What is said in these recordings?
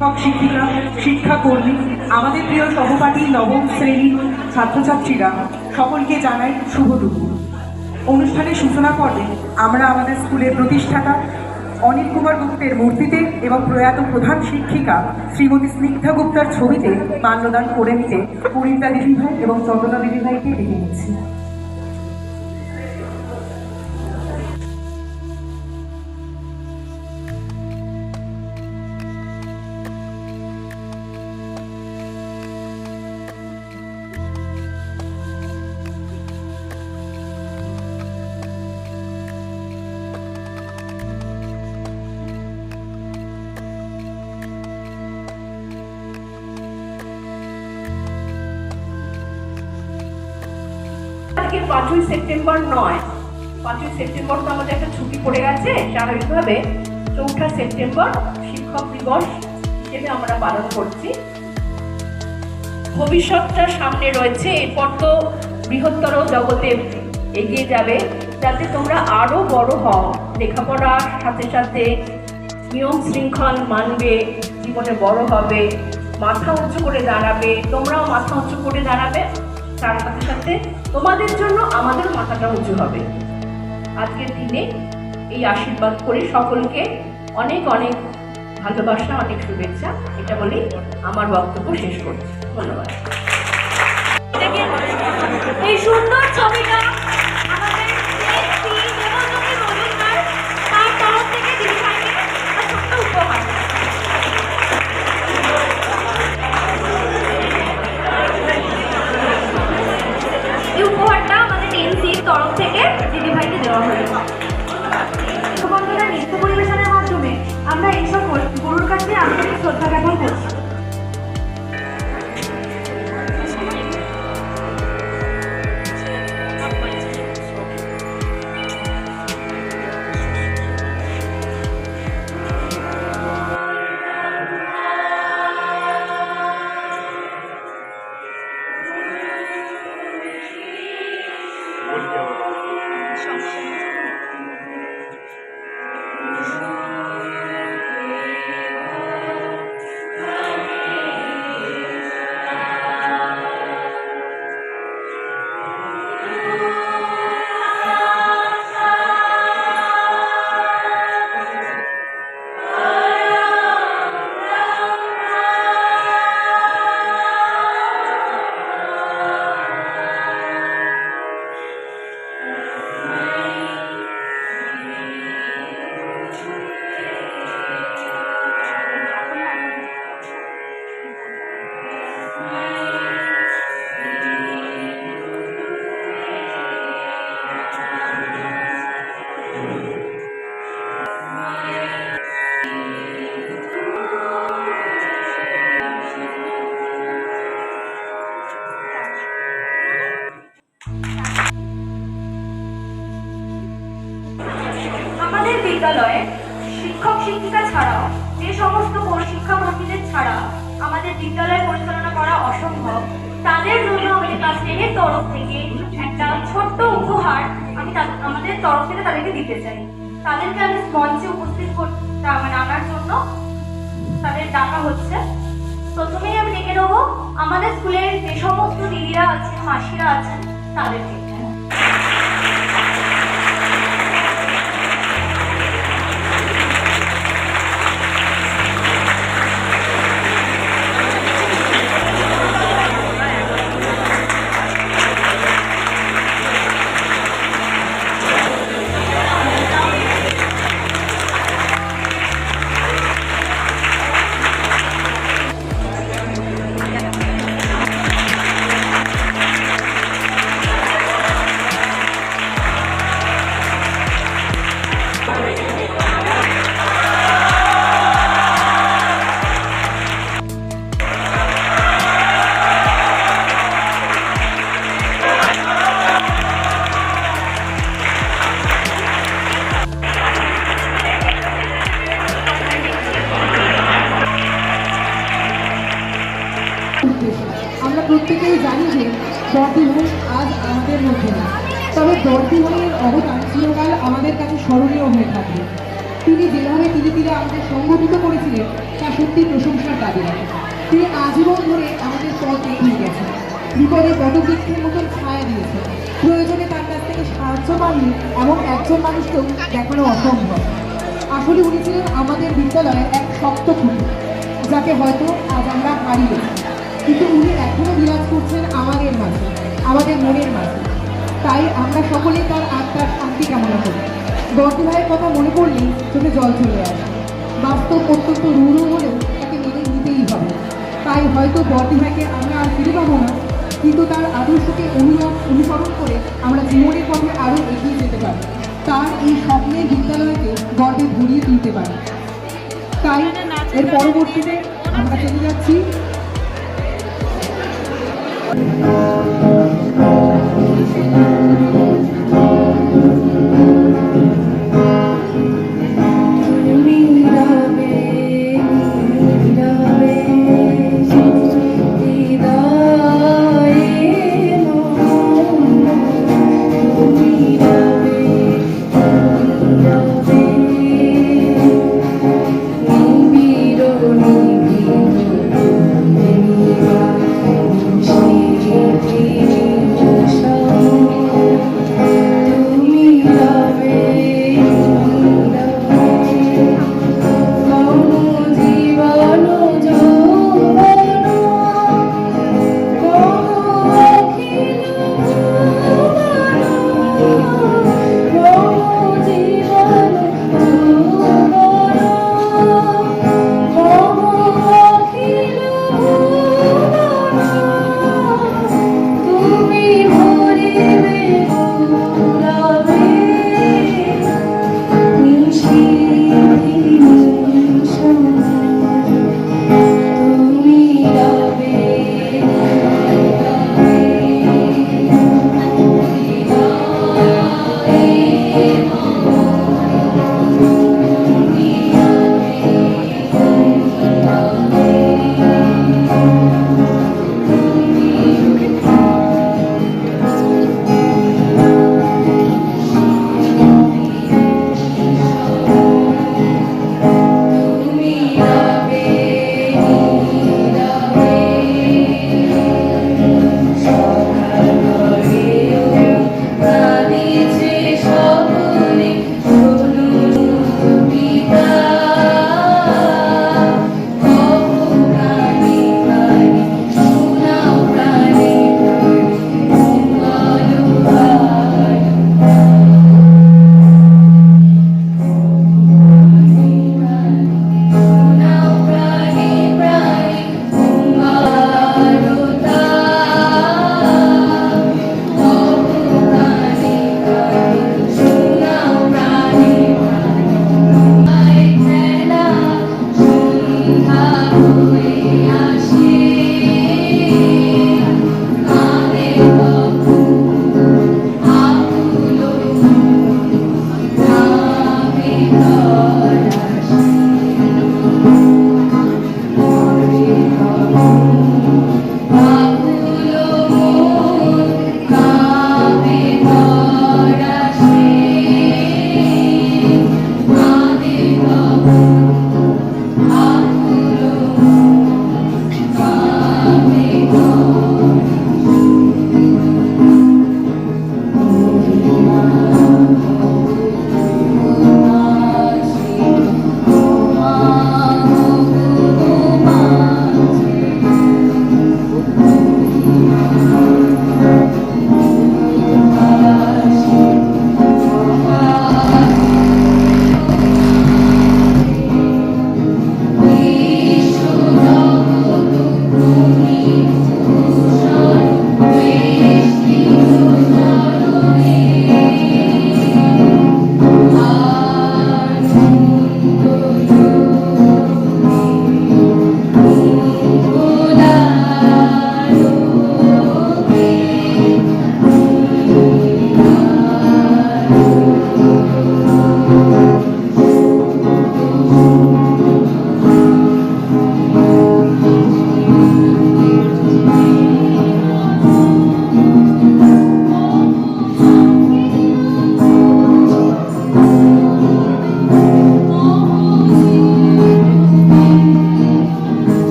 সব শিক্ষিকা, শিক্ষাকর্মী, আমাদের প্রিয় সহপাঠী নবম শ্রেণীর ছাত্রছাত্রীরা সকলকে জানাই শুভ দুপুর। অনুষ্ঠানের সূচনা পর্বে আমরা আমাদের স্কুলের প্রতিষ্ঠাতা অনিল কুমার গুপ্তের মূর্তিতে এবং প্রয়াত প্রধান শিক্ষিকা শ্রীমতী স্নিগ্ধা গুপ্তার ছবিতে মাল্যদান করে নিতে পরিণীতা দিদিভাই এবং চন্দনা দিদিভাইকে ডেকে নিচ্ছি। আজকে 5ই সেপ্টেম্বর নয়, 5ই সেপ্টেম্বর তো আমাদের একটা ছুটি পড়ে গেছে। স্বাভাবিকভাবে 4ঠা সেপ্টেম্বর শিক্ষক দিবস হিসেবে আমরা পালন করছি। ভবিষ্যৎটা সামনে রয়েছে, এরপর তো বৃহত্তর জগতে এগিয়ে যাবে, যাতে তোমরা আরো বড় হও, লেখাপড়ার সাথে সাথে নিয়ম শৃঙ্খল মানবে, জীবনে বড় হবে, মাথা উঁচু করে দাঁড়াবে, তোমরাও মাথা উঁচু করে দাঁড়াবে, তার সাথে সাথে তোমাদের জন্য আমাদের মাথাটা উঁচু হবে। আজকের দিনে এই আশীর্বাদ করে সকলকে অনেক অনেক ভালোবাসা, অনেক শুভেচ্ছা, এটা বলেই আমার বক্তব্য শেষ করছি। ধন্যবাদ। এই সুন্দর ছবিটা তার তরফ থেকে দিদিভাইকে ছোট্ট উপহার। এই উপহারটা আমাদের এনসির তরফ থেকে দিদিভাইকে দেওয়া হয়েছে। বন্ধুরা, নৃত্য পরিবেশনের মাধ্যমে আমরা এই সকল গুরুর কাছে আন্তরিক শ্রদ্ধা জ্ঞাপন করছি। আমাদের বিদ্যালয়ে শিক্ষক শিক্ষিকা ছাড়াও যে সমস্ত শিক্ষাকর্মীদের ছাড়া আমাদের বিদ্যালয় পরিচালনা করা অসম্ভব, তাদের জন্য আমাদের ক্লাস 10-এর তরফ থেকে একটা ছোট্ট উপহার আমি আমাদের তরফ থেকে তাদেরকে দিতে চাই। তাদেরকে আমি মঞ্চে উপস্থিত আনার জন্য তাদের ডাকা হচ্ছে। প্রথমেই আমি ডেকে নেবো আমাদের স্কুলের যে সমস্ত দিদিরা আছেন, মাসিরা আছেন, তাদেরকে। আমরা প্রত্যেকেই জানি যে বর্দি ভাই আজ আমাদের মধ্যে নেই, তবে বর্দি ভাইয়ের অবদান চিরকাল আমাদের কাছে স্মরণীয় হয়ে থাকবে। তিনি যেভাবে ধীরে ধীরে আমাদের সংগঠিত করেছিলেন তা সত্যি প্রশংসার দাবি রাখে। তিনি আজীবন ধরে আমাদের পথ এগিয়ে গেছেন, বিপদে বটবৃক্ষের মতন ছায়া দিয়েছেন। প্রয়োজনে তার কাছ থেকে সাহায্য পাননি এমন একজন মানুষকেও দেখানো অসম্ভব। আসলে উনি ছিলেন আমাদের বিদ্যালয়ের এক শক্ত খুঁটি, যাকে হয়তো আজ আমরা হারিয়েছি, কিন্তু উনি এখনো বিরাজ করছেন আমাদের মাঝে, আমাদের মনের মাঝে। তাই আমরা সকলেই তার আত্মার শান্তি কামনা করি। বর্দি ভাইয়ের কথা মনে পড়লেই চোখে জল চলে আসে। বাস্তব অত্যন্ত রূঢ় হলেও তাকে মেনে নিতেই হবে। তাই হয়তো বর্দি ভাইকে আমরা আর ফিরে পাবো না, কিন্তু তার আদর্শকে অনুসরণ করে আমরা জীবনের পথে আরও এগিয়ে যেতে পারি, তার এই স্বপ্নের বিদ্যালয়কে গর্বে ভরিয়ে তুলতে পারি। তাই এর পরবর্তীতে আমরা চলে যাচ্ছি Thank you.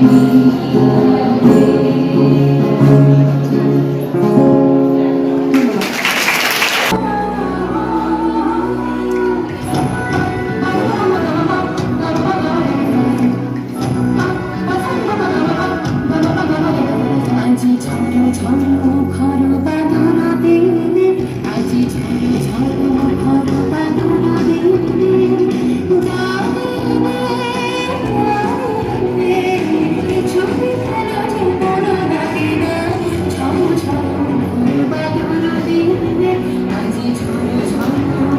আজি ঝড় ঝড় ঘর বাঁধনা দিনে আজি ঝড় ঝড় ঘর বাঁধনা দিনে ছবি খেলো জীবন লাগে না ঝড় ঝড় ঘর বাঁধনা দিনে আজি ঝড় ঝড়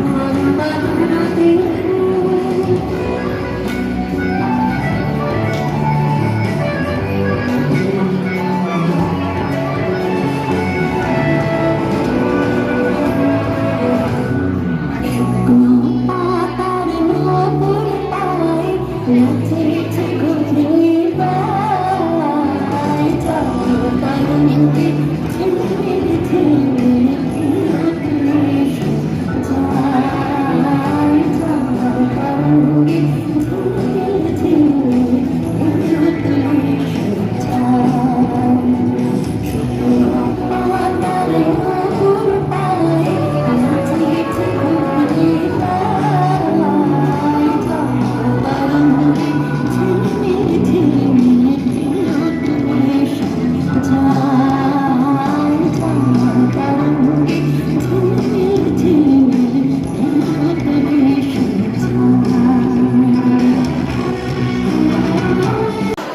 ঘর বাঁধনা দিনে পাতার নপুর পায় নাচে ঠকুরে পায় চলো তারুণকে ঝিমে ঝিমে যায় চলো তারুণকে ঝিমে ঝিমে পাতার নপুর পায় নাচে ঠকুরে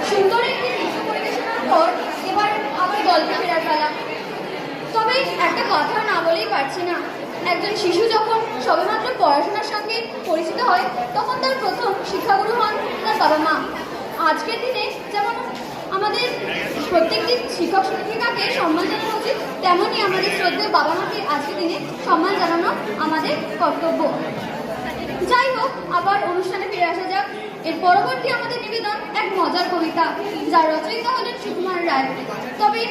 সুন্দর একটি নৃত্য পরিবেশনার পর এবার আবার গল্পে ফেরার পালা। তবে একটা কথা না বলেই পারছি না, একজন শিশু যখন সবেমাত্র পড়াশোনার সঙ্গে পরিচিত হয় তখন তার প্রথম শিক্ষাগুরু হন তার বাবা মা। আজকের দিনে যেমন আমাদের প্রত্যেকটি শিক্ষক শিক্ষিকাকে সম্মান জানানো উচিত, তেমনই আমাদের শ্রদ্ধেয় বাবা মাকে আজকের দিনে সম্মান জানানো আমাদের কর্তব্য। যাই হোক, আবার অনুষ্ঠানে ফিরে আসা যাক। এর পরবর্তী আমাদের নিবেদন এক মজার কবিতা, যার রচয়িতা হলেন সুকুমার রায়। তবে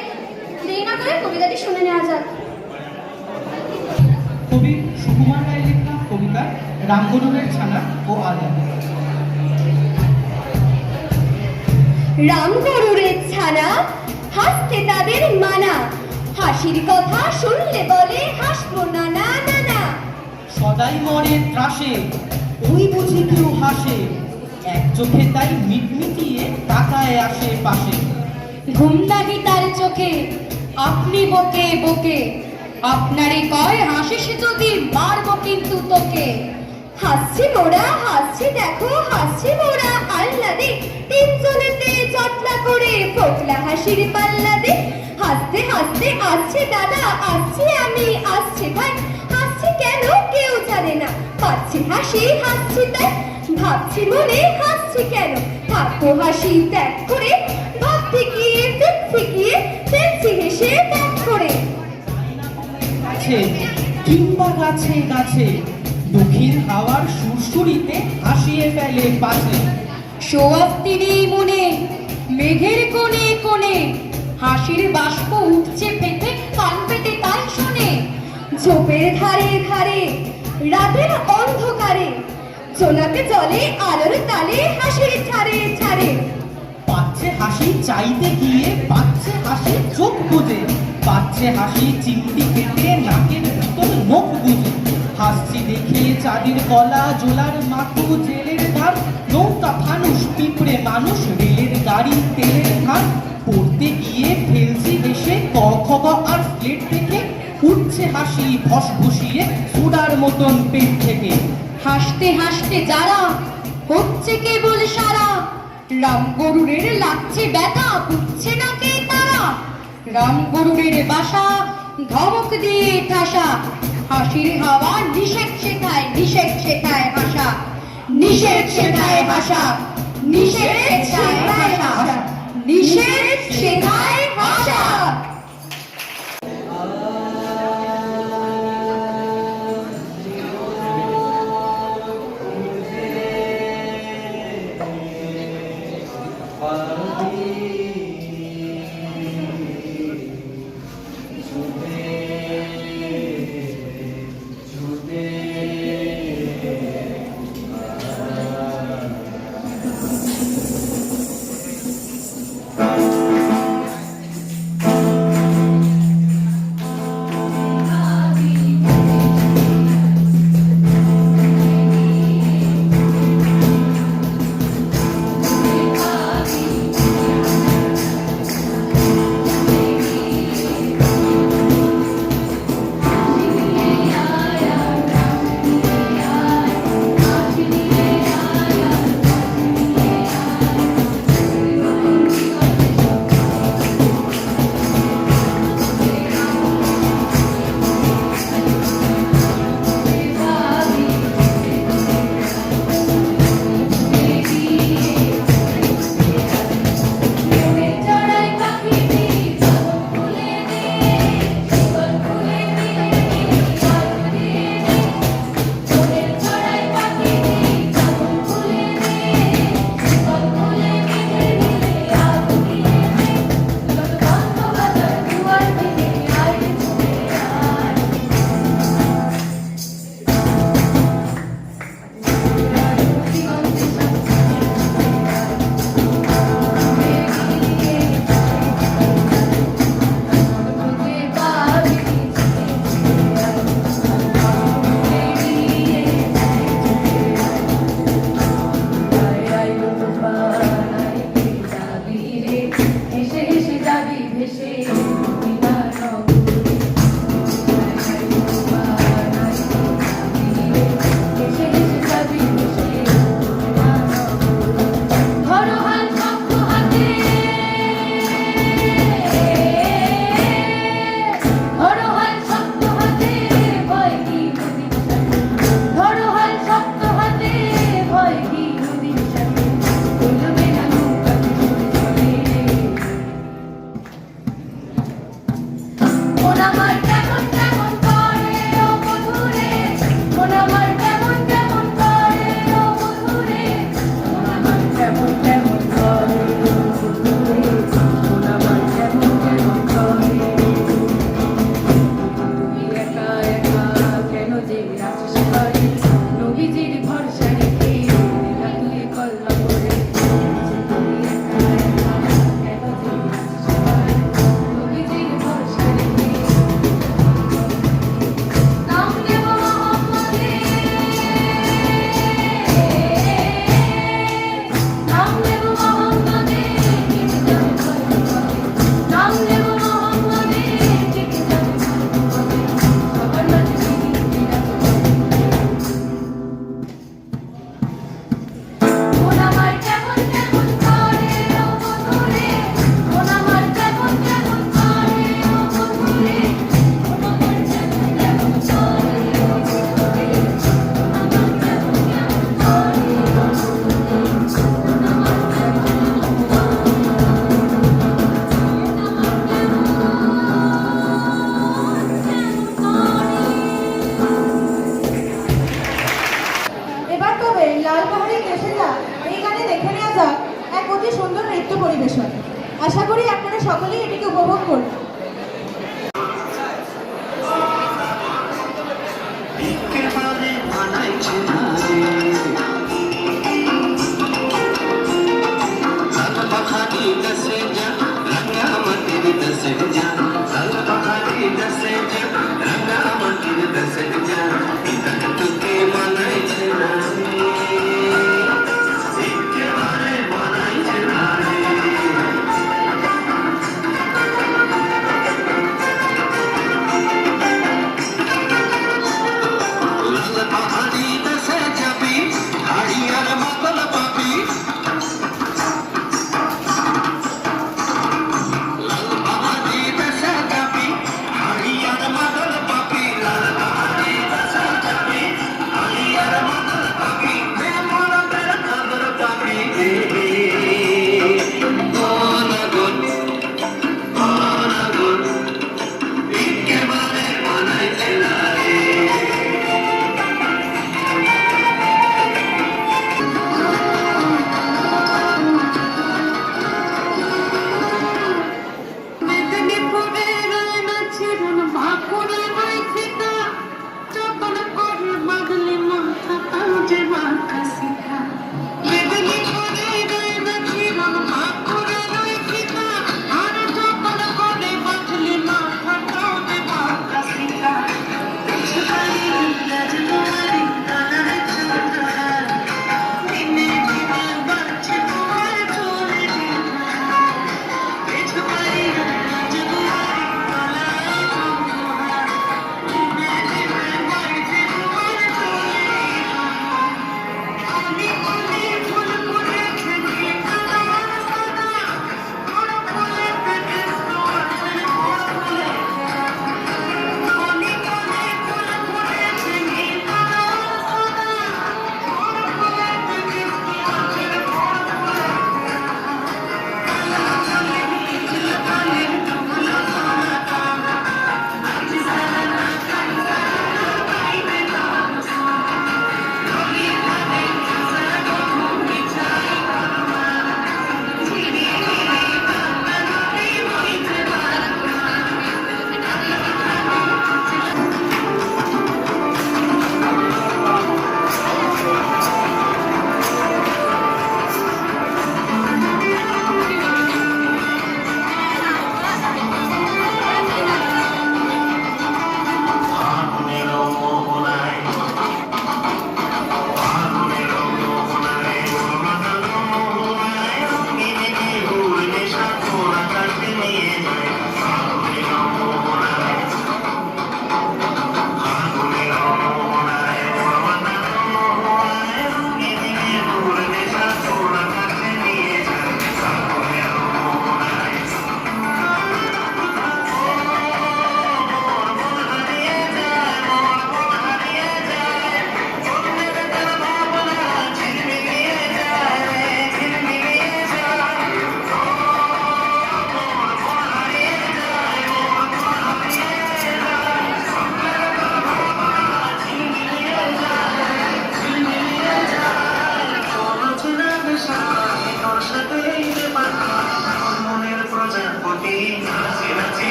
দেরি না করে কবিতাটি শুনে নেওয়া যাক। কবি সুকুমার রায় লেখা কবিতা রামগরুরের ছানা ও আদা। রামগরুরের ছানা, হাসতে তাদের মানা, হাসির কথা শুনলে বলে হাসবো না না না না। সদাই মরে ত্রাসে, ওই বুঝি কেউ হাসে, এক চোখে তাই মিটমিটিয়ে তাকায় আসে পাশে। ঘুম লাগে তার চোখে, আপনি বকে বকে, আপনারে কয় হাসিস যদি মারবো কিন্তু তোকে। হাসছি মোরা, হাসছি দেখো, হাসছি মোরা আহ্লাদে, তিনজনেতে জটলা করে ফোকলা হাসির পাল্লা দে। হাসতে হাসতে আসছে দাদা, আসছি আমি, আসছে ভাই, হাসছি কেন কেউ জানে না, পাচ্ছি হাসি হাসছি তাই, ভাবছি মনে হাসছি কেন, থাকো হাসি ত্যাগ করে, ভাবতে গিয়ে ফিরতে গিয়ে ফেলছি হেসে ত্যাগ করে। আছে কিংবা গাছে গাছে, দক্ষিণ হাওয়ার সুরসুরিতে হাসিয়ে ফেলে পাশে। সোয়াস্তিনি মনে, মেঘের কোণে কোণে, হাসির বাষ্প উঠছে পেটে, কান পেতে তাই শোনে। ঝোপের ধারে ধারে, রাতের অন্ধকারে, জোনাকে জলে আলোর তালে, হাসির ছাড়ে ছাড়ে। পাচ্ছে হাসি চাইতে গিয়ে, পাচ্ছে হাসি চোখ বুঝে, পাচ্ছে হাসি চিমটি কেটে নাকের ভিতর মুখ বুঝে। হাসছি দেখে চাঁদের গলা, জোলার মাথু, জেলের ধার, নৌকা ফানুস, পিঁপড়ে মানুষ, রেলের গাড়ি, তেলের ধার। পড়তে গিয়ে ফেলছি হেসে ক খ গ আর প্লেট থেকে, উঠছে হাসি ফস ঘুষিয়ে সুডার মতন পেট থেকে। হাসতে হাসতে যারা হচ্ছে কেবল সারা, রামগরুরের লাগছে ব্যথা, বুঝছে না কে তারা। রামগরুরের বাসা ধমক দিয়ে ঠাসা, হাসির হাওয়া নিষেধ শেখায়, নিষেধ শেখায় হাসা, নিষেধ শেখায় হাসা, নিষেধ শেখায় হাসা, নিষেধ শেখায় হাসা। নৃত্য পরিবেশন। আশা করি আপনারা সকলেই এটিকে উপভোগ করবেন।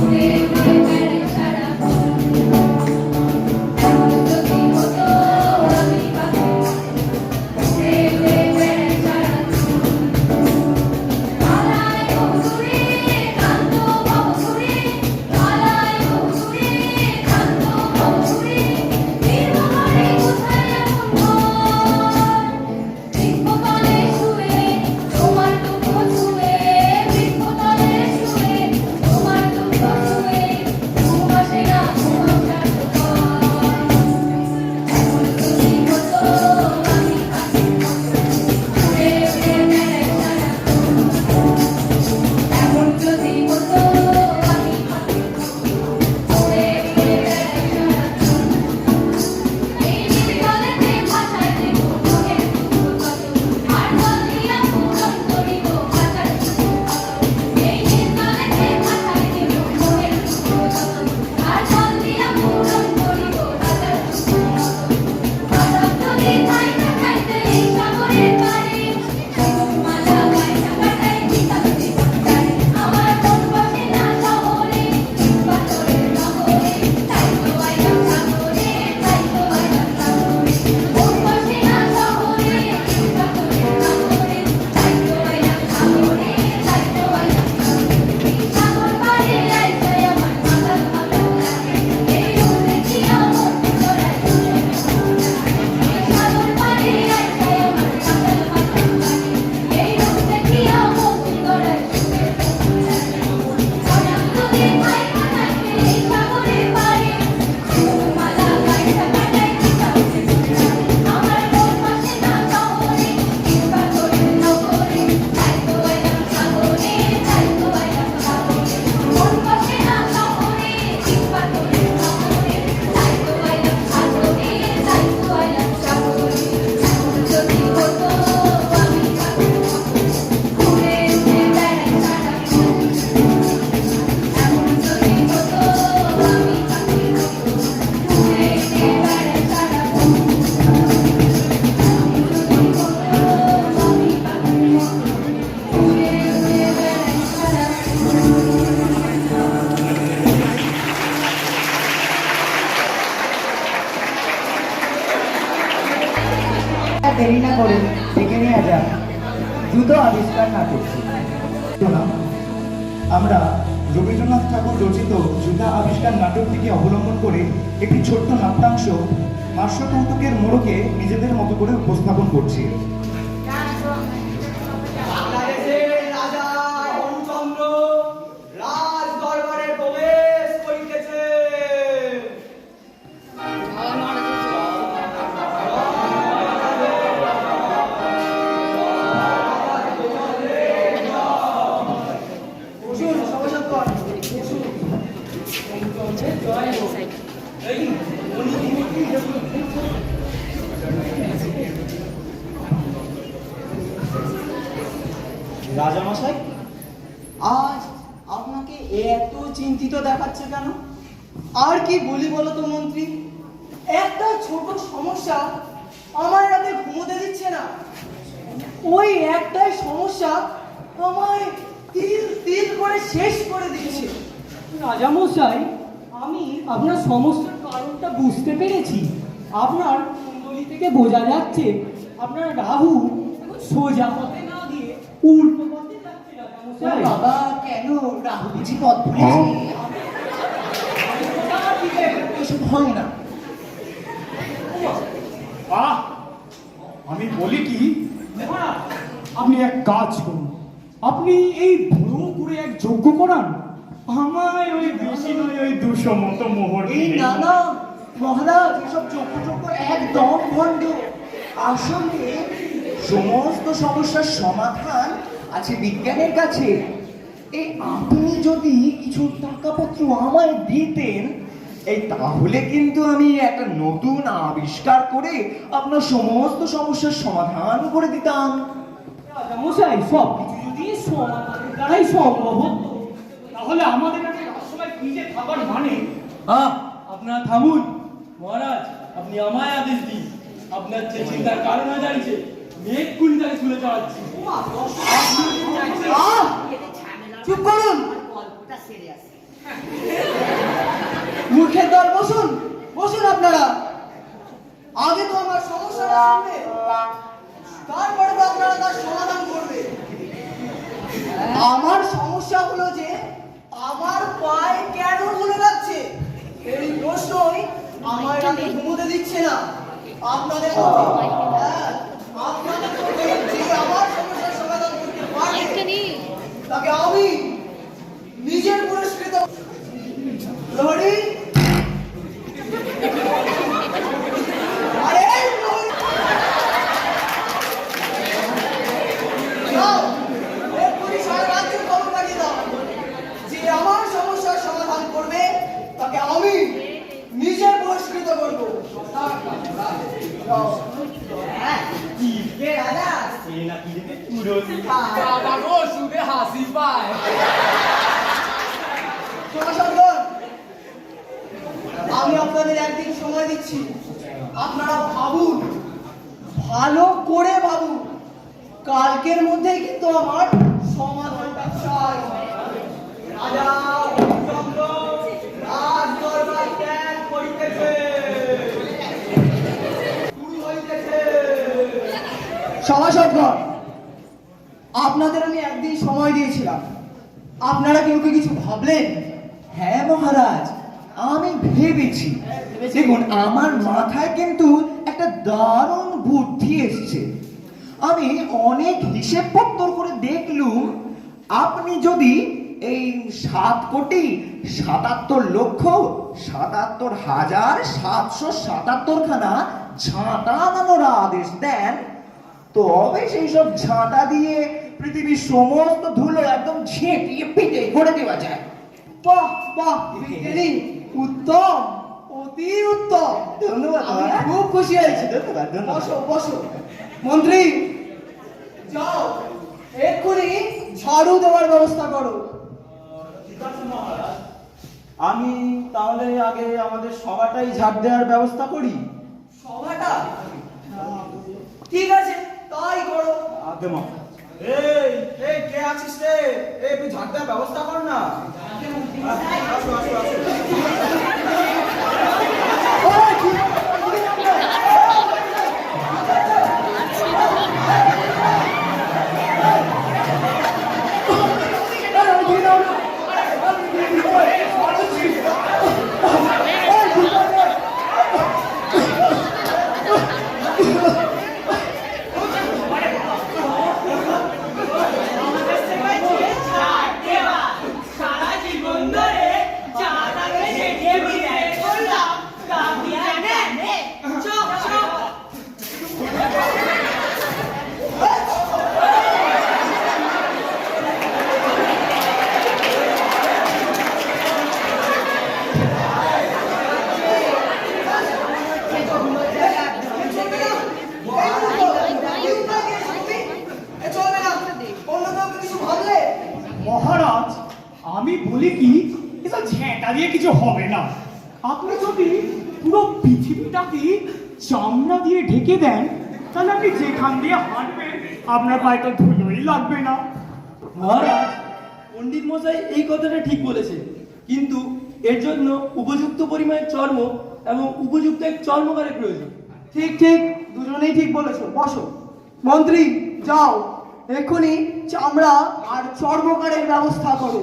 Thank you. দ্রুত আবিষ্কার না করছি। আমরা রবীন্দ্রনাথ ঠাকুর রচিত জুতা আবিষ্কার নাটকটিকে অবলম্বন করে একটি ছোট্ট নাট্যাংশ হাস্যকৌতুকের মোড়কে নিজেদের মতো করে উপস্থাপন করছি। বাংলাদেশের রাজা হরিচন্দ্র রাজ দরবারে প্রবেশ করিতেছে। বসুন, সভাসদগণ, বসুন। এই, রাজামশাই, আজ আপনাকে এত চিন্তিত দেখাচ্ছে কেন? আর কি বলি বলো তো মন্ত্রী, একটা ছোট সমস্যা আমার রাতে ঘুমোতে দিচ্ছে না। ওই একটাই সমস্যা আমায় তিল তিল করে শেষ করে দিচ্ছে। রাজামশাই, আমি আপনার সমস্যার কারণটা বুঝতে পেরেছি। আপনার কুণ্ডলী থেকে বোঝা যাচ্ছে আপনার রাহু সোজা পথে না দিয়ে উল্টো পথে যাচ্ছে। রাজামশাই, বাবা, কেন রাহু বুঝি পথ ভুলেছে? এসব হয় না। আমি বলি কি, আপনি এক কাজ করুন, আপনি এই বড় করে এক যজ্ঞ করান। আমায় ওই বেশি নয়, ওই 200 মতো মোহর এই দিলেই। না না মহারাজ, এসব যোগ্য একদম ভণ্ড। আসলে সমস্ত সমস্যার সমাধান আছে বিজ্ঞানের কাছে। এই আপনি যদি কিছু টাকাপত্র আমায় দিতেন, এই তাহলে কিন্তু আমি একটা নতুন আবিষ্কার করে আপনার সমস্ত সমস্যার সমাধান করে দিতাম। রাজামশাই, সব কিছু যদি সমাধানের দ্বারাই সম্ভব হতো, তাহলে আমাদের কাছে সবসময় ফ্রিজে খাবার মানে। আপনারা থামুন মহারাজ, আপনি আমায় আদেশ দিন। আপনার যে চিন্তার কারণ হয়ে দাঁড়িয়েছে, মেঘ কুড়ি তাকে তুলে চড়াচ্ছি। চুপ করুন, মূর্খের দল। বসুন, বসুন আপনারা। আগে তো আমার সমস্যাটা শুনবে, তারপরে তো আপনারা তার সমাধান করবে। আমার সমস্যা হলো যে আমার পায়ে কেন ধরে যাচ্ছে, এই প্রশ্নই আমার রাতে ঘুমোতে দিচ্ছে না। আপনাদের হ্যাঁ, আপনাদের মধ্যে যে আমার সমস্যার সমাধান করতে পারবে তাকে আমি নিজের পুরস্কৃত লড়ি। আরে লড়ি। যাও, এক্ষুনি সারা রাজ্যের খবর পাঠিয়ে দাও, যে আমার সমস্যার সমাধান করবে তাকে আমি নিজের পুরস্কৃত করবো। সভাসদগণ, আমি আপনাদের একদিন সময় দিচ্ছি। আপনারা ভাবুন, ভালো করে ভাবুন। কালকের মধ্যেই কিন্তু আমার সমাধানটা চাই। রাজা হরিচন্দ্র রাজ দরবার ত্যাগ করিতেছে। শুরু হইতেছে। সভাসদগণ, আপনাদের আমি একদিন সময় দিয়েছিলাম, আপনারা কেউ কি কিছু ভাবলেন? হ্যাঁ মহারাজ, আমি ভেবেছি। দেখুন, আমার মাথায় কিন্তু একটা দারুণ বুদ্ধি এসছে। আমি অনেক হিসেব পত্তর করে দেখলুম, আপনি যদি এই 7,77,77,777 খানা ঝাঁটা আনানোর আদেশ দেন, তবে সেই সব ঝাঁটা দিয়ে পৃথিবীর সমস্ত ধুলো একদম ঝেঁটিয়ে পিটে করে দেওয়া যায়। বাহ বাহ, বিজ্ঞানী, উত্তম, অতি উত্তম। ধন্যবাদ, আমি মহারাজ। খুব খুশি হয়েছি। ধন্যবাদ, ধন্যবাদ। বসো বসো। মন্ত্রী, যাও এক্ষুনি ঝাড়ু দেওয়ার ব্যবস্থা করো। আমি তাহলে আগে আমাদের সভাটাই ঝাড় দেওয়ার ব্যবস্থা করি। সভাটা ঠিক আছে, তাই করো। আগে মা, এই এই কে আছিস রে? এই তুই ঝাড় দেওয়ার ব্যবস্থা কর না। আসো আসো আসো। ওই, কি- মহারাজ, আমি বলি কি, এসব ঝেঁটা দিয়ে কিছু হবে না। আপনি যদি পুরো পৃথিবীটাকে চামড়া দিয়ে ঢেকে দেন, তাহলে আপনি যেখান দিয়ে হাঁটবেন আপনার পায়ে তো ধুলোই লাগবে না। মহারাজ, পণ্ডিত মশাই এই কথাটা ঠিক বলেছে, কিন্তু এর জন্য উপযুক্ত পরিমাণের চর্ম এবং উপযুক্ত এক চর্মকারের প্রয়োজন। ঠিক ঠিক, দুজনেই ঠিক বলেছো। বসো। মন্ত্রী, যাও এক্ষুনি চামড়া আর চর্মকারের ব্যবস্থা করো।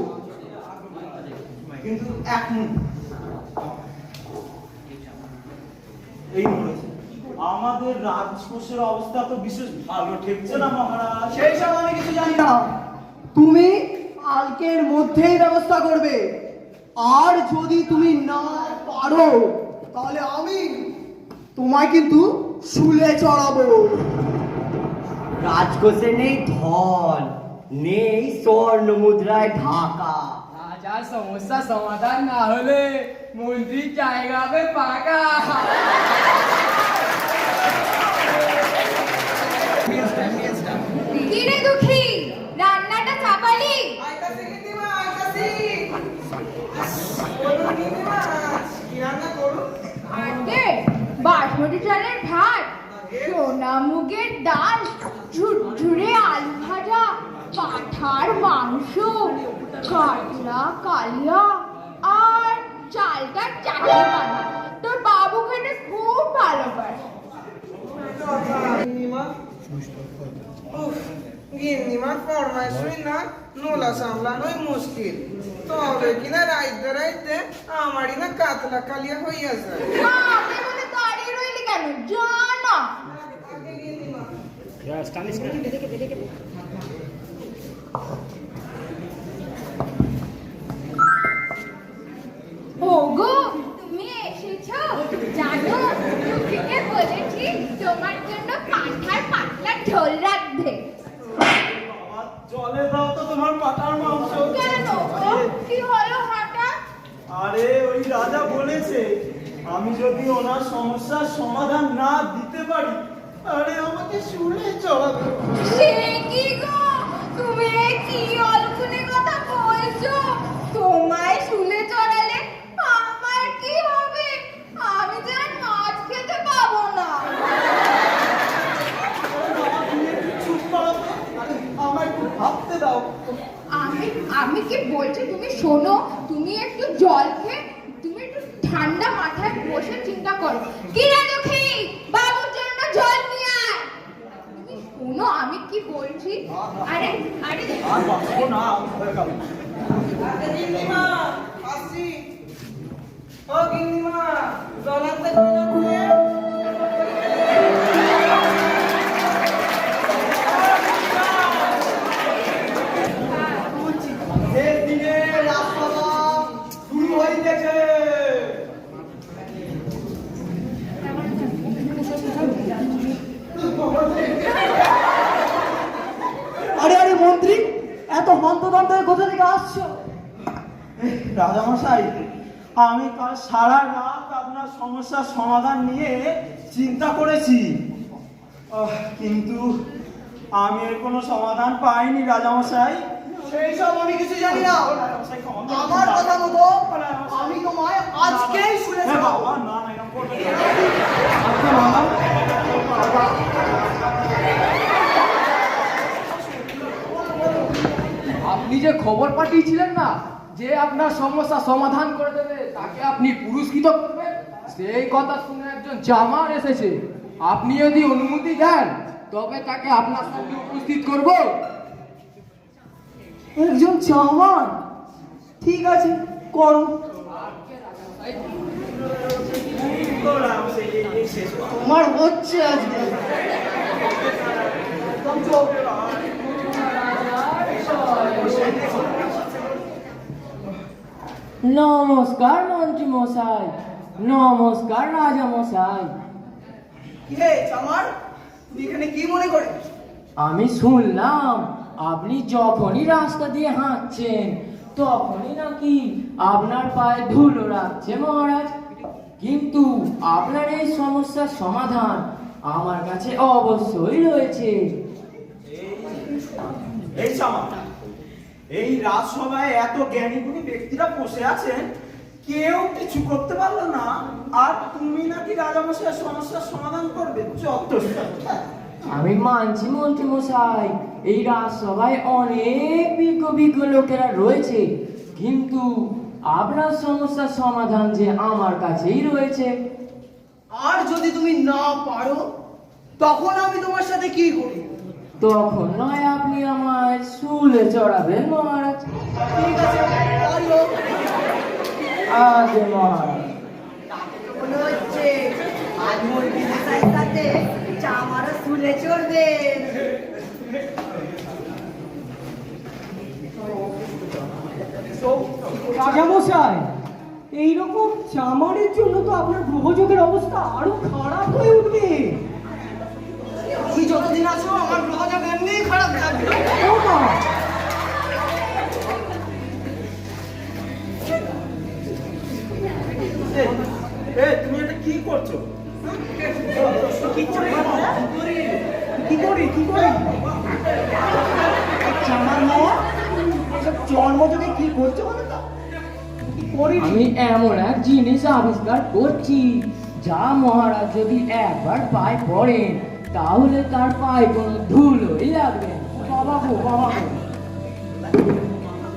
কিন্তু এক মিনিট, এই বলেছে আমাদের রাজকোষের অবস্থা তো বিশেষ ভালো ঠেকছে না মহারাজ। সেই সব আমি কিছু জানি না, তুমি কালকের মধ্যেই ব্যবস্থা করবে। আর যদি তুমি না পারো তাহলে আমি তোমায় কিন্তু শুলে চড়াবো। রাজকোষে নেই ধন, নেই স্বর্ণ মুদ্রায় ঢাকা। রাজার সমস্যা সমাধান না হলে মন্ত্রী জায়গা পাকা। কিরে দুঃখী, রান্নাটা চাপালি? আগে বাসমতি চালের ভাত, সোনা মুগের ডাল, ঝুরঝুরে আলু ভাজা, পাঠার মাংস, কাতলা কালিয়া আর চালটা চাটনি বানা। তোর বাবু খেতে খুব ভালো পায়। গিন্নিমার ফরমাইশই না নোলা সামলানোই মুশকিল, তবে কিনা রাইতে রাইতে আমারই না কাতলা কালিয়া হইয়া যায়। আপনি বলে দাঁড়িয়ে রইলি কেন? যা না। ওগো, তুমি এসেছো? জানো, টুকিকে বলেছি তোমার জন্য পাঠার পাতলা ঝোল রাখবে। জলে দাও তো তোমার পাঠার মাংস। কেন গো? কি হলো হঠাৎ? আরে ওই রাজা বলেছে আমি যদি ওনার সমস্যার সমাধান না দিতে পারি, আরে আমাকে শুলে চড়াবে। সে কি গো, তুমি কি অলক্ষণে কথা বলছো? তোমায় শুলে চড়ালে আমার কি হবে? আমি যে আর মাছ খেতে পাবো না। চুপ করো তো, আরে আমায় একটু ভাবতে দাও। আমি কি বলছি তুমি শোনো, তুমি একটু জল খেয়ে তুমি একটু ঠান্ডা মাথায় বসে চিন্তা করো। কি রে দুঃখী, বাবুর জন্য জল নিয়ে আয়। তুমি শোনো আমি কি বলছি। আরে আরে আর বাঁচবো না, হয়ে গেল। গিন্নিমা আসি, ও গিন্নিমা জল আনতে কইলাম। একদিনে রাস্তাটা শুরু হয়ে গেছে। আরে আরে মন্ত্রী, এত হন্তদন্ত হয়ে কোথা থেকে আসছো? রাজামশাই, আমি কাল সারা রাত আপনার সমস্যার সমাধান নিয়ে চিন্তা করেছি, কিন্তু আমি এর কোনো সমাধান পাইনি রাজামশাই। সেই সব আমি কিছু জানি না। আমার কথা মতো আমি তোমায় আজকেই শুনে হ্যাঁ যাবো। বাবা, না না, এরকম করবেন না। আচ্ছা বাবা, আপনি যে খবর পাঠিয়েছিলেন না যে আপনার সমস্যা সমাধান করে দেবে, তাকে আপনি পুরস্কৃত করবেন, সেই কথা শুনে একজন জামার এসেছে। আপনি যদি অনুমতি দেন তবে তাকে আপনার সঙ্গে উপস্থিত করব। একজন চামান? ঠিক আছে, করো। তোমার হচ্ছে আজকে। নমস্কার মন্ত্রী মশাই, নমস্কার রাজা মশাই। কি হে চামার, তুই এখানে কি মনে করে? আমি শুনলাম আপনি যখনই রাস্তা দিয়ে হাঁটছেন তখনই নাকি আপনার পায়ে ধুলো রাখছে মহারাজ, কিন্তু আপনার এই সমস্যার সমাধান আমার কাছে অবশ্যই রয়েছে। এই চামা, এই রাজসভায় এত জ্ঞানী গুণী ব্যক্তিরা বসে আছেন, কেউ কিছু করতে পারলো না, আর তুমি নাকি রাজামশাইয়ের সমস্যার সমাধান করবে? যত আমি মানছি মন্ত্রী মশাই, এই রাজসভায় অনেক বিজ্ঞ বিজ্ঞ লোকেরা রয়েছে, কিন্তু আপনার সমস্যার সমাধান যে আমার কাছেই রয়েছে। আর যদি তুমি না পারো, তখন আমি তোমার সাথে কি করি? তখন নয় আপনি আমায় শুলে চড়াবেন মহারাজ। ঠিক আছে, তাই হোক। আগে মহারাজ। মনে হচ্ছে আজ মন্ত্রী মশাইয়ের সাথে চামারও শুলে চড়বে। রাজামশাই, এইরকম চামারের জন্য তো আপনার গ্রহযোগের অবস্থা আরো খারাপ হয়ে উঠবে। তুমি যতদিন আছো আমার গ্রহযোগ এমনি খারাপ থাকবে। ও মা, তুমি এটা কি করছো? জন্মযোগে কি করছো বলো তো? আমি এমন এক জিনিস আবিষ্কার করছি, যা মহারাজ যদি একবার পায়ে পড়েন তাহলে তার পায়ে কোনো ধুলোই লাগবে না। বাবা গো, বাবা গো।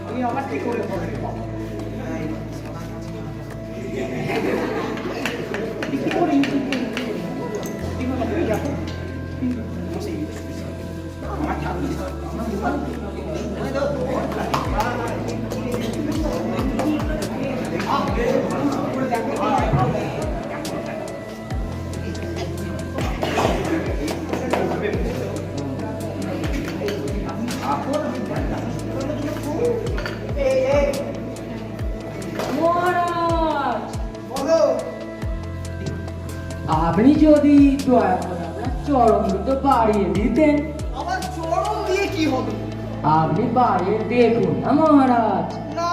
তুমি আবার কি করে পড়ে? মহারাজ, বলো। আপনি যদি দয়া করে আপনার চরম দুটো বাড়িয়ে দিতেন। আবার চরম দিয়ে কি হবে? আপনি বাড়িয়ে দেখুন না মহারাজ। না,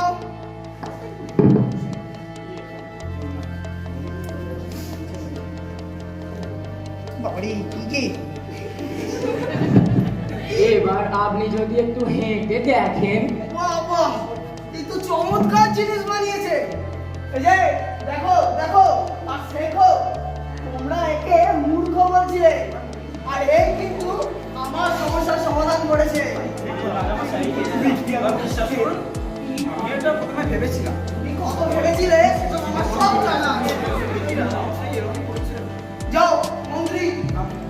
বাড়ি কি? এবার আপনি যদি একটু হেঁটে দেখেন। বাহ বাহ, এই তো চমৎকার জিনিস বানিয়েছে। এই যে দেখো দেখো আর শেখো, তোমরা একে মূর্খ বলছিলে, আর এই কিন্তু আমার সমস্যার সমাধান করেছে। এটা প্রথমে ভেবেছিলাম, তুমি কত ভেবেছিলে সেসব আমার সব জানা আছে। যাও মন্ত্রী,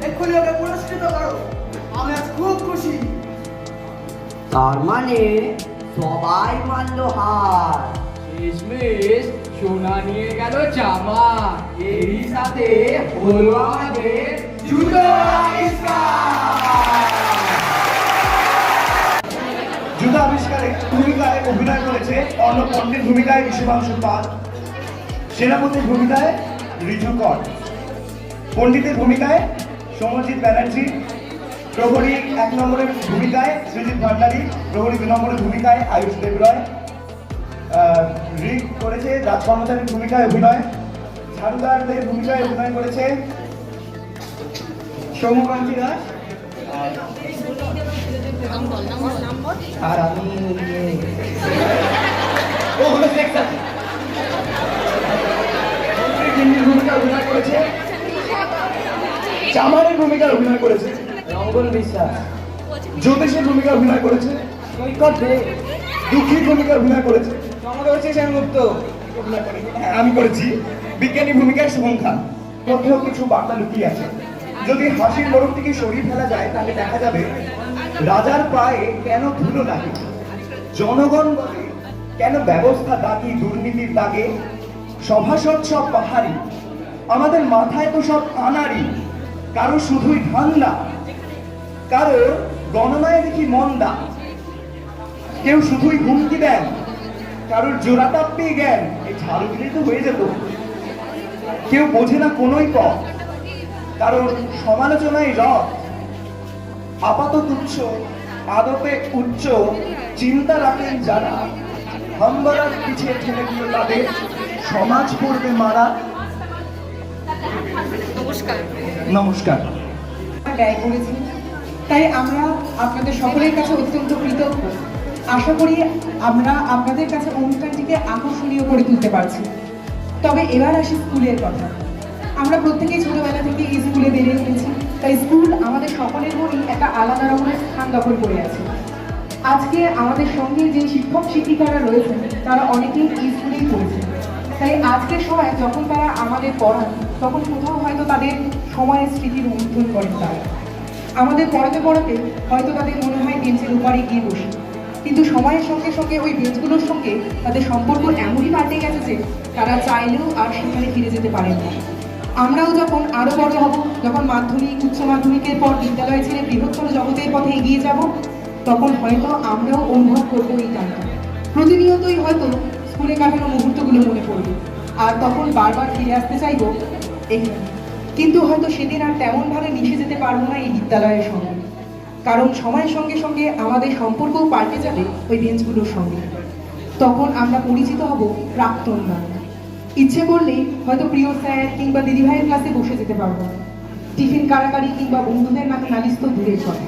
এক্ষুনি ওকে পুরস্কৃত করো, আমি আজ খুব খুশি। তার মানে সবাই মানলো হার। শেষমেশ সোনা নিয়ে গেল জামা, এরই সাথে হলো আমাদের জুতো জুতো আবিষ্কারে ভূমিকায় অভিনয় করেছে অর্ণব পণ্ডিত, ভূমিকায় বিশ্বভাংশু পাল, সেনাপতির ভূমিকায় ঋজু কর, পণ্ডিতের ভূমিকায় সৌম্যজিৎ ব্যানার্জি, প্রহরী 1 নম্বরের ভূমিকায় সৃজিত ভান্ডারী, প্রহরী 2 নম্বরের ভূমিকায় আয়ুষ দেবরয়, ঋক করেছে রাজ কর্মচারীর ভূমিকায় অভিনয়, ঝাড়ুদারদের ভূমিকায় অভিনয় করেছে সৌম্যকান্তি দাস, আর আমি ও হলো সেক্রেটারি। মন্ত্রীর ভূমিকা অভিনয় করেছে, চামারের ভূমিকা অভিনয় করেছে রঙ্গন বিশ্বাস, জ্যোতিষের ভূমিকা অভিনয় করেছে সৈকত দে, দুঃখীর ভূমিকা অভিনয় করেছে সেনগুপ্ত, আমি করেছি বিজ্ঞানী ভূমিকায় শুভম খান। কোথাও কিছু বার্তা লুকিয়ে আছে। যদি হাসির মোড়ক থেকে সরিয়ে ফেলা যায় তাহলে দেখা যাবে রাজার পায়ে কেন ধুলো লাগে, জনগণ বলে কেন ব্যবস্থা দাগি দুর্নীতির দাগে, সভাসদ সব পাহাড়ি, আমাদের মাথায় তো সব আনাড়ি, কারো শুধুই ঠান্ডা, কারো গণনায় দেখি মন্দা, কেউ শুধুই হুমকি দেন, কারোর জোড়াটা পেয়ে জ্ঞান, এই ঝাড়ু দিলেই তো হয়ে যেত। কেউ বোঝে না কোনোই পথ, কারোর সমালোচনায় রথ, আপাত তুচ্ছ আদপে উচ্চ, চিন্তা রাখেন যারা, হামবারার পিছিয়ে ঠেলে দিল তাদের, সমাজ পড়বে মারা। নমস্কার। ব্যয় করেছি, তাই আমরা আপনাদের সকলের কাছে অত্যন্ত কৃতজ্ঞ আশা করি আমরা আপনাদের কাছে অনুষ্ঠানটিকে আকর্ষণীয় করে তুলতে পারছি। তবে এবার আসি স্কুলের কথা। আমরা প্রত্যেকেই ছোটবেলা থেকে এই স্কুলে বেড়ে উঠেছি, তাই স্কুল আমাদের সকলের মনেই একটা আলাদা রকমের স্থান দখল করে আছে। আজকে আমাদের সঙ্গে যে শিক্ষক শিক্ষিকারা রয়েছেন তারা অনেকেই এই স্কুলেই পড়েছেন, তাই আজকের সময় যখন তারা আমাদের পড়ান তখন কোথাও হয়তো তাদের সময়ের স্মৃতির অনুধ্যান করেন তারা। আমাদের পড়াতে পড়াতে হয়তো তাদের মনে হয় বেঞ্চের ওপারে গিয়ে বসি, কিন্তু সময়ের সঙ্গে সঙ্গে ওই বেঞ্চগুলোর সঙ্গে তাদের সম্পর্ক এমনই পাল্টে গেছে যে তারা চাইলেও আর সেখানে ফিরে যেতে পারেন না। আমরাও যখন আরও বড় হব, যখন মাধ্যমিক উচ্চ মাধ্যমিকের পর বিদ্যালয় ছেড়ে বৃহত্তর জগতের পথে এগিয়ে যাব, তখন হয়তো আমরাও অনুভব করবো এই টানটা। প্রতিনিয়তই হয়তো স্কুলে কাটানো মুহূর্তগুলো মনে পড়বে, আর তখন বারবার ফিরে আসতে চাইবো এখানে। কিন্তু হয়তো সেদিন আর তেমনভাবে মিশে যেতে পারবো না এই বিদ্যালয়ের সঙ্গে, কারণ সময়ের সঙ্গে সঙ্গে আমাদের সম্পর্কও পাল্টে যাবে ওই বেঞ্চগুলোর সঙ্গে। তখন আমরা পরিচিত হব প্রাক্তন নামে। ইচ্ছে করলেই হয়তো প্রিয় স্যার কিংবা দিদিভাইয়ের ক্লাসে বসে যেতে পারবো, টিফিন কাড়াকাড়ি কিংবা বন্ধুদের নাকি নালিশ তো দূরের কথা।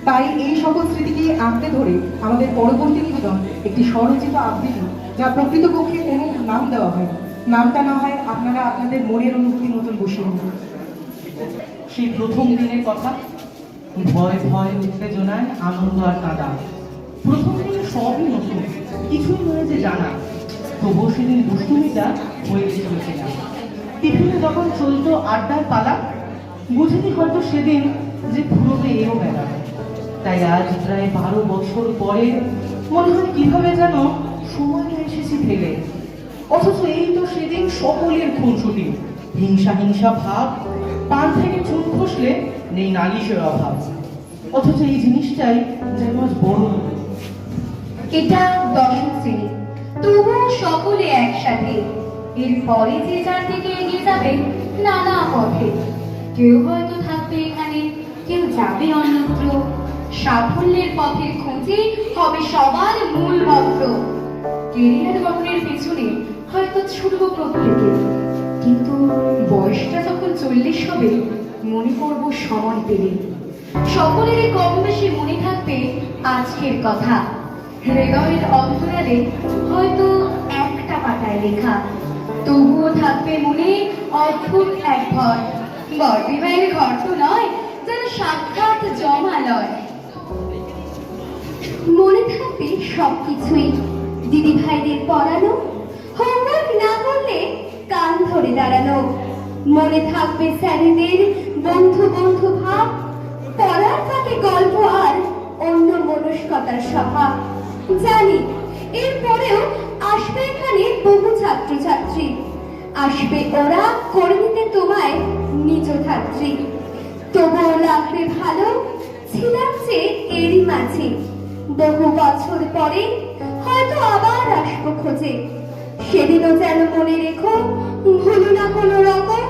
তাই এই সকল স্মৃতিকে আঁকড়ে ধরে আমাদের পরবর্তী নিবেদন একটি স্বরচিত আবৃত্তি, যা প্রকৃতপক্ষে কোনো নাম দেওয়া হয়, নামটা না হয় আপনারা আপনাদের মনের অনুভূতি মতন বসিয়ে নেবেন। সেই প্রথম দিনের কথা, ভয় ভয় উত্তেজনায় আনন্দ আর কাদা। প্রথম দিন সবই নতুন, কিছুই নয় যে জানা, তবুও সেদিন দুষ্টুমিটা হয়ে চলেছে না। টিফিনে যখন চলতো আড্ডার পালা, বুঝিনি হয়তো সেদিন যে পুরোবে এও বেলা। তাই আজ প্রায় 12 বছর পরে মনে হয় কিভাবে যেন সময়টা এসেছি ফেলে, অথচ এই তো সেদিন সকলের খুনসুটি, হিংসা হিংসা ভাব, পান থেকে চুন খসলে নেই নালিশের অভাব, অথচ এই জিনিসটাই যেন আজ বড়। এটা 10ম শ্রেণী, তবুও সকলে একসাথে। এরপরে যে যার দিকে এগিয়ে যাবে নানা পথে। কেউ হয়তো থাকবে এখানে, কেউ যাবে অন্যত্র। সাফল্যের পথের খোঁজে হবে সবার মূল মন্ত্র। কেরিয়ার গঠনের পেছনে হয়তো ছুটব প্রত্যেকে, কিন্তু বয়সটা যখন 40 হবে মনে করব সময় পেলে। সকলেরই কম বেশি মনে থাকবে আজকের কথা, হৃদয়ের অন্তরালে হয়তো একটা পাতায় লেখা। তবুও থাকবে মনে অদ্ভুত এক ভয়, বড়বিবাহের ঘর তো নয়, যেন সাক্ষাৎ জমালয়। মনে থাকবে সবকিছুই, দিদি ভাইদের পড়ানো, হোমওয়ার্ক না করলে কান ধরে দাঁড়ানো। মনে থাকবে স্যারেদের বন্ধু বন্ধু ভাব, পড়ার ফাঁকে গল্প আর অন্য মনস্কতার সভা। জানি এরপরেও আসবে এখানে বহু ছাত্রছাত্রী, আসবে ওরা করে নিতে তোমায় নিজ ধাত্রী। তবুও লাগবে ভালো ছিলাম যে এরই মাঝে। বহু বছর পরে হয়তো আবার আসবো খোঁজে, সেদিনও যেন মনে রেখো ভুলো না কোনো রকম।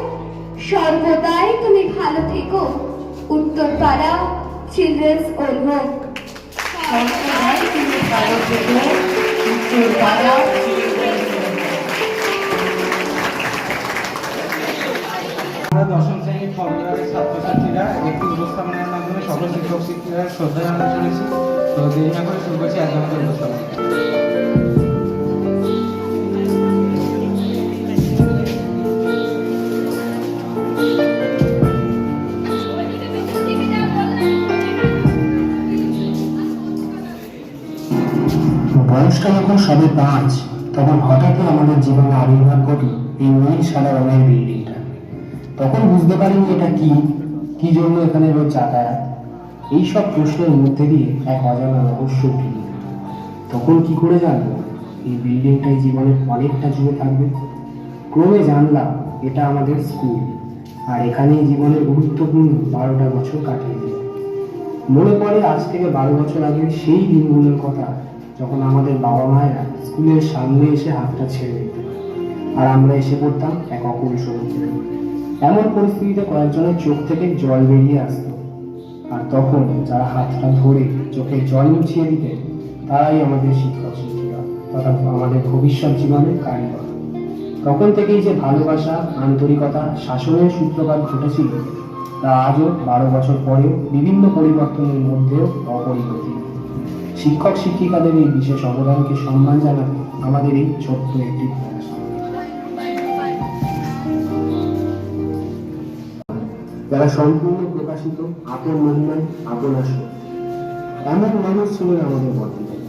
সর্বদাই তুমি ভালো থেকো, উত্তরপাড়া চিলড্রেন্স ওল্ড হোম। সর্বদাই তুমি ভালো থেকো, উত্তরপাড়া। আমরা 10ম শ্রেণীর ফর্মুলারের ছাত্রছাত্রীরা একটি উপস্থাপনার মাধ্যমে সকল শিক্ষক শিক্ষিকার শ্রদ্ধা জানাতে চলেছি। তো দেরি না করে শুরু করছি আজ আমাদের উপস্থাপনা। বয়সটা যখন সবে 5, তখন হঠাৎই আমাদের জীবনে আবির্ভাব ঘটল এই নীল সাদা রঙের বিল্ডিংটা। তখন বুঝতে পারিনি এটা কি জন্য এখানে রোজ যাতায়াত। এইসব প্রশ্নের মধ্যে দিয়ে এক অজানা রহস্য উঠে। তখন কি করে জানবো এই বিল্ডিংটাই জীবনের অনেকটা জুড়ে থাকবে। ক্রমে জানলাম এটা আমাদের স্কুল, আর এখানেই জীবনের গুরুত্বপূর্ণ 12টা বছর কাটিয়ে দিই। মনে পড়ে আজ থেকে 12 বছর আগে সেই দিনগুলোর কথা, যখন আমাদের বাবা মায়েরা স্কুলের সামনে এসে হাতটা ছেড়ে দিত, আর আমরা এসে পড়তাম এক অকুল সমুদ্রে। এমন পরিস্থিতিতে কয়েকজনের চোখ থেকে জল বেরিয়ে আসতো, আর তখন যারা হাতটা ধরে চোখের জল মুছিয়ে দিতেন তারাই আমাদের শিক্ষক শিক্ষিকা তথা আমাদের ভবিষ্যৎ জীবনের কারিগর। তখন থেকেই যে ভালোবাসা, আন্তরিকতা, শাসনের সূত্রপাত ঘটেছিল তা আজও 12 বছর পরেও বিভিন্ন পরিবর্তনের মধ্যেও অপরিবর্তিত। শিক্ষক শিক্ষিকাদের এই বিশেষ অবদানকে সম্মান জানাতে আমাদের এই ছোট্ট একটি প্রয়াস। যারা সম্পূর্ণ প্রকাশিত আপন মহিমায় আপনার শক্তি, এমন মানুষ ছিলেন আমাদের বর্তমানে।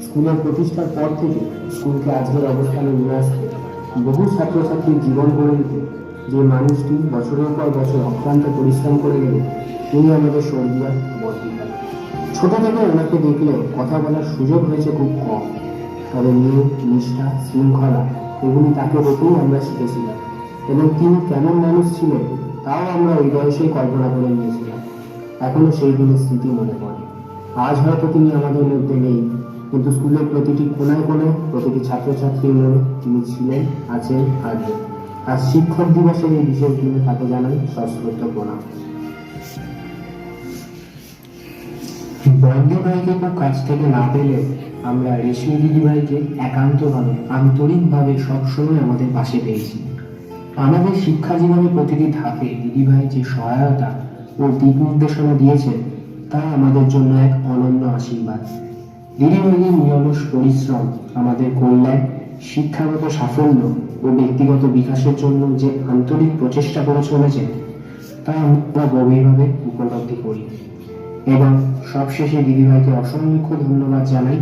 স্কুলের প্রতিষ্ঠার পর থেকে স্কুলকে আজকের অবস্থানে নিয়ে আসতে, বহু ছাত্রছাত্রীর জীবন গড়ে দিতে যে মানুষটি বছরের পর বছর অক্লান্ত পরিশ্রম করে গেল, তিনি আমাদের স্বর্গীয় বর্তী ভাই। ছোট থেকে ওনাকে দেখলে কথা বলার সুযোগ হয়েছে খুব কম, তবে নিয়ম, নিষ্ঠা, শৃঙ্খলা এগুলি তাকে দেখেই আমরা শিখেছিলাম, এবং তিনি কেমন মানুষ ছিলেন তাও আমরা ওই বয়সেই কল্পনা করে নিয়েছিলাম। এখনো সেই দিনের স্মৃতি মনে পড়ে। আজ হয়তো তিনি আমাদের মধ্যে নেই, কিন্তু স্কুলের প্রতিটি কোনায় কোনায়, প্রতিটি ছাত্রছাত্রীর মনে তিনি ছিলেন, আছেন, থাকবেন। আজ শিক্ষক দিবসের এই বিশেষ দিনে তাকে জানাই সশ্রদ্ধ প্রণাম। বর্দি ভাইকে খুব কাছ থেকে না পেলেও আমরা রেশমি দিদিভাইকে একান্তভাবে, আন্তরিকভাবে সবসময় আমাদের পাশে পেয়েছি। আমাদের শিক্ষা জীবনের প্রতিটি ধাপে দিদিভাই যে সহায়তা ও দিক নির্দেশনা দিয়েছেন তা আমাদের জন্য এক অনন্য আশীর্বাদ। দিদিভাইয়ের নিরলস পরিশ্রম আমাদের কল্যাণ, শিক্ষাগত সাফল্য ও ব্যক্তিগত বিকাশের জন্য যে আন্তরিক প্রচেষ্টা করে চলেছে তা আমরা গভীরভাবে উপলব্ধি করি। এবং সবশেষে দিদিভাইকে অসংখ্য ধন্যবাদ জানাই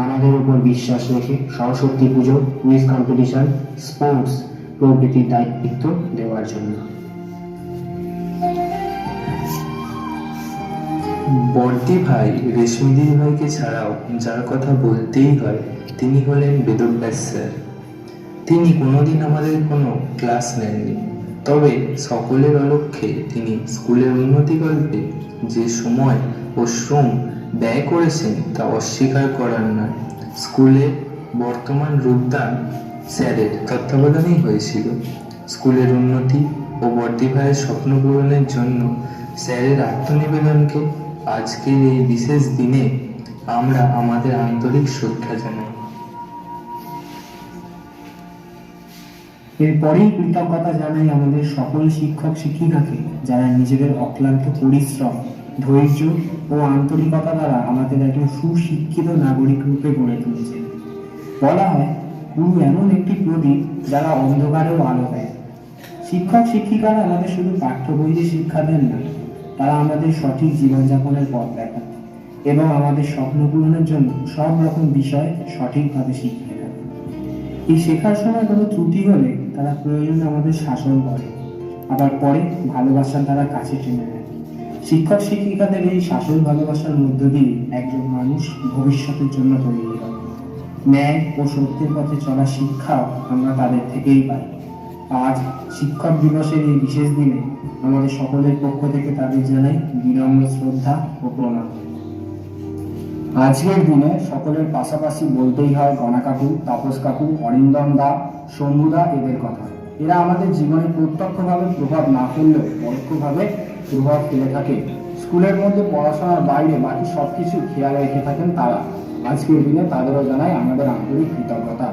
আমাদের উপর বিশ্বাস রেখে সরস্বতী পুজো, কুইজ কম্পিটিশন, স্পোর্টস প্রভৃতির দায়িত্ব দেওয়ার জন্য। বর্দি ভাই রেশমি দিদি ভাইকে ছাড়াও যার কথা বলতেই হয় তিনি হলেন বেদব্যাস স্যার। তিনি কোনোদিন আমাদের কোনো ক্লাস নেননি, তবে সকলের অলক্ষ্যে তিনি স্কুলের উন্নতিকল্পে যে সময় ও শ্রম ব্যয় করেছেন তা অস্বীকার করার নয়। স্কুলের বর্তমান রূপদান স্যারের তত্ত্বাবধানেই হয়েছিল। স্কুলের উন্নতি ও বর্দি ভাইয়ের স্বপ্ন পূরণের জন্য স্যারের আত্মনিবেদনকে আজকের এই বিশেষ দিনে আমরা আমাদের আন্তরিক শ্রদ্ধা জানাই। এরপরেই কৃতজ্ঞতা জানাই আমাদের সকল শিক্ষক শিক্ষিকাকে, যারা নিজেদের অক্লান্ত পরিশ্রম, ধৈর্য ও আন্তরিকতা দ্বারা আমাদের একজন সুশিক্ষিত নাগরিক রূপে গড়ে তুলেছে। বলা হয় গুরু এমন একটি প্রদীপ যারা অন্ধকারেও আলো দেয়। শিক্ষক শিক্ষিকারা আমাদের শুধু পাঠ্য বইয়ে শিক্ষা দেন না, তারা আমাদের সঠিক জীবনযাপনের পথ দেখান এবং আমাদের স্বপ্ন পূরণের জন্য সব রকম বিষয় সঠিকভাবে শিখিয়ে দেন। এই শেখার সময় কোনো ত্রুটি হলে তারা প্রয়োজনে আমাদের শাসন করে, আবার পরে ভালোবাসার দ্বারা কাছে টেনে নেয়। শিক্ষক শিক্ষিকাদের এই শাসন ভালোবাসার মধ্য দিয়ে একজন মানুষ ভবিষ্যতের জন্য তৈরি হয়। ন্যায় ও সত্যের পথে চলা শিক্ষাও আমরা তাদের থেকেই পাই। আজ শিক্ষক দিবসের এই বিশেষ দিনে আমাদের সকলের পক্ষ থেকে তাদের জানাই বিনম্র শ্রদ্ধা ও প্রণাম। আজকের দিনে সকলের পাশাপাশি বলতেই হয় গণা কাকু, তাপস কাকু, অরিন্দম দা, শম্ভুদা এদের কথা। এরা আমাদের জীবনে প্রত্যক্ষভাবে প্রভাব না ফেললেও পরোক্ষভাবে প্রভাব ফেলে থাকে। স্কুলের মধ্যে পড়াশোনার বাইরে বাকি সবকিছু খেয়াল রেখে থাকেন তারা। আজকের দিনে তাদেরও জানাই আমাদের আন্তরিক কৃতজ্ঞতা।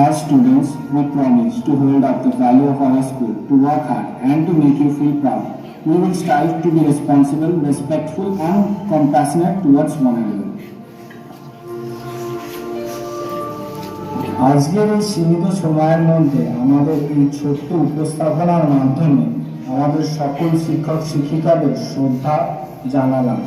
As students, we promise to hold up the value of our school, to work hard and to make you feel proud. We will strive to be responsible, respectful and compassionate towards one another. আজকের এই সীমিত সময়ের মধ্যে আমাদের এই ছোট্ট উপস্থাপনার মাধ্যমে আমাদের সকল শিক্ষক শিক্ষিকাদের শ্রদ্ধা জানালাম।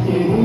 কেঁদে